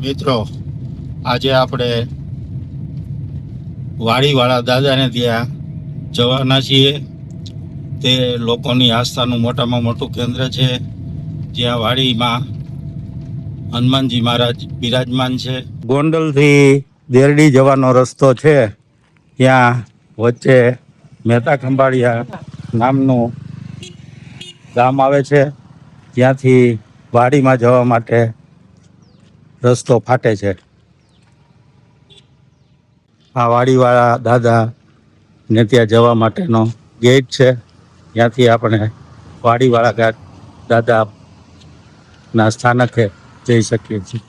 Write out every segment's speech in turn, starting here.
મિત્રો, આજે આપણે વાડીવાળા દાદાને ત્યાં જવાના છીએ. તે લોકોની આસ્થાનું મોટામાં મોટું કેન્દ્ર છે, જ્યાં વાડીમાં હનુમાનજી મહારાજ બિરાજમાન છે. ગોંડલથી દેરડી જવાનો રસ્તો છે, ત્યાં વચ્ચે મહેતા ખંભાળિયા નામનું ગામ આવે છે. ત્યાંથી વાડીમાં જવા માટે રસ્તો ફાટે છે. આ વાડીવાળા દાદા ને ત્યાં જવા માટેનો ગેટ છે. ત્યાંથી આપણે વાડીવાળા દાદાના સ્થાનકે જઈ શકીએ છીએ.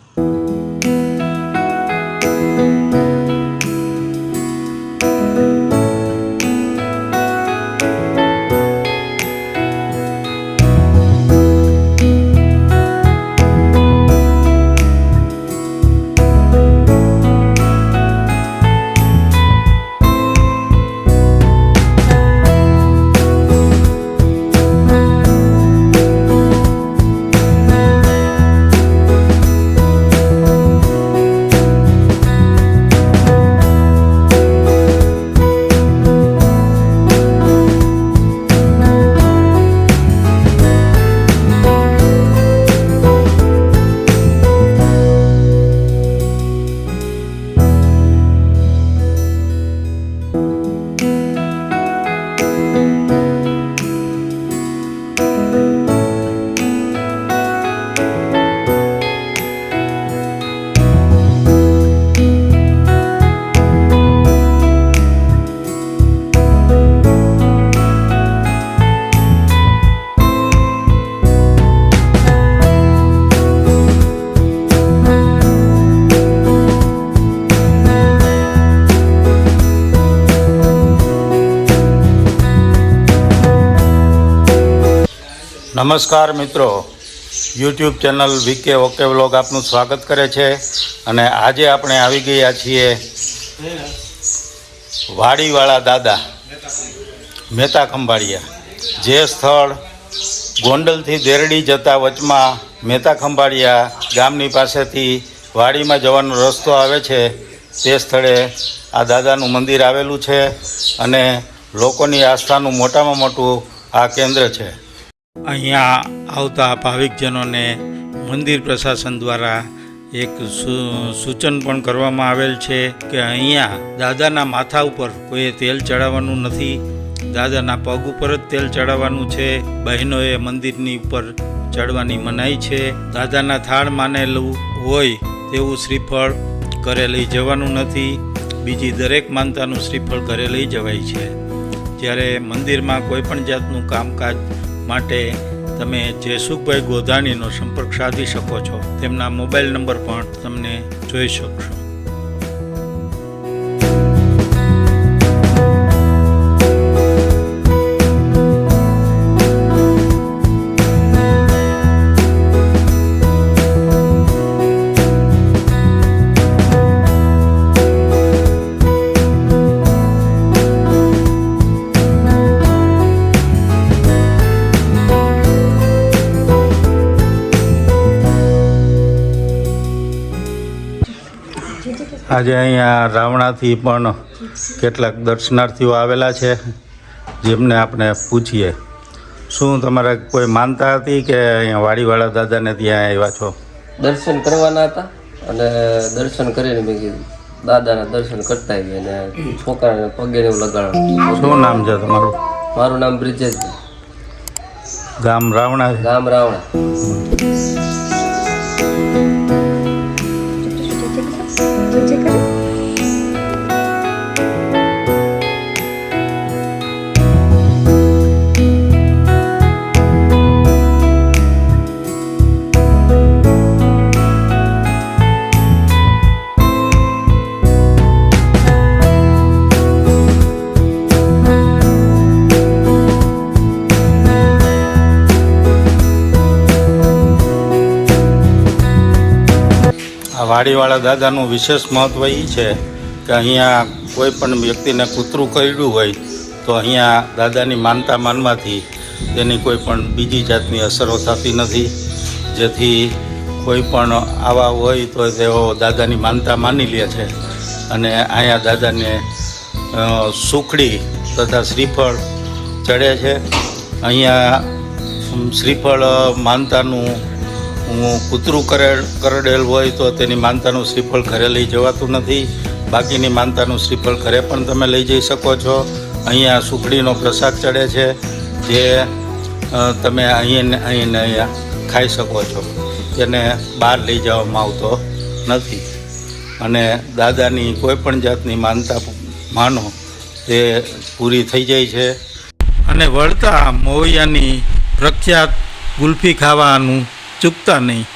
નમસ્કાર મિત્રો, YouTube channel VK okay vlog આપનું સ્વાગત કરે છે. અને આજે આપણે આવી ગયા છીએ વાડીવાળા દાદા મહેતા ખંભાળિયા. જે સ્થળ ગોંડલથી દેરડી જતા વચમાં મહેતા ખંભાળિયા ગામની પાસેથી વાડીમાં જવાનો રસ્તો આવે છે, તે સ્થળે આ દાદાનું મંદિર આવેલું છે અને લોકોની આસ્થાનું મોટામાં મોટું આ કેન્દ્ર છે. અહીંયા આવતા ભાવિકજનોને મંદિર પ્રશાસન દ્વારા એક સૂચન પણ કરવામાં આવેલ છે કે અહીંયા દાદાના માથા ઉપર કોઈએ તેલ ચડાવવાનું નથી. દાદાના પગ ઉપર જ તેલ ચડાવવાનું છે. બહેનોએ મંદિરની ઉપર ચડવાની મનાઈ છે. દાદાના થાળ માનેલું હોય તેવું શ્રીફળ ઘરે લઈ જવાનું નથી. બીજી દરેક માનતાનું શ્રીફળ ઘરે લઈ જવાય છે. જ્યારે મંદિરમાં કોઈ પણ જાતનું કામકાજ માટે તમે જયસુખભાઈ ગોધાણીનો સંપર્ક સાધી શકો છો. તેમના મોબાઈલ નંબર પણ તમને જોઈ શકશો. આજે અહીંયા રાવણાથી પણ કેટલાક દર્શનાર્થીઓ આવેલા છે, જેમને આપણે પૂછીએ શું તમારે કોઈ માનતા હતી કે અહીંયા વાડીવાળા દાદાને ત્યાં આવ્યા છો? દર્શન કરવાના હતા અને દર્શન કરીને મેં કીધું દાદાના દર્શન કરતા આવીએ અને છોકરાને પગે એવું લગાડવાનું. શું નામ છે તમારું? મારું નામ બ્રિજેશભાઈ. ગામ રાવણા? ગામ રાવણા. વાડીવાળા દાદાનું વિશેષ મહત્ત્વ એ છે કે અહીંયા કોઈ પણ વ્યક્તિને કૂતરું કરડ્યું હોય તો અહીંયા દાદાની માનતા માનવાથી તેની કોઈ પણ બીજી જાતની અસરો થતી નથી, જેથી કોઈ પણ આવા હોય તો તેઓ દાદાની માનતા માની લે છે અને અહીંયા દાદાને સુખડી તથા શ્રીફળ ચડે છે. અહીંયા શ્રીફળ માનતાનું કૂતરું કરડેલ હોય તો તેની માનતાનું શ્રીફળ ઘરે લઈ જવાતું નથી. બાકીની માનતાનું શ્રીફળ ઘરે પણ તમે લઈ જઈ શકો છો. અહીંયા સુખડીનો પ્રસાદ ચડે છે જે તમે અહીંયા ખાઈ શકો છો. તેને બહાર લઈ જવામાં આવતો નથી. અને દાદાની કોઈ પણ જાતની માનતા માનો તે પૂરી થઈ જાય છે. અને વળતા મોવૈયાની પ્રખ્યાત ગુલ્ફી ખાવાનું ચૂકતા નહીં.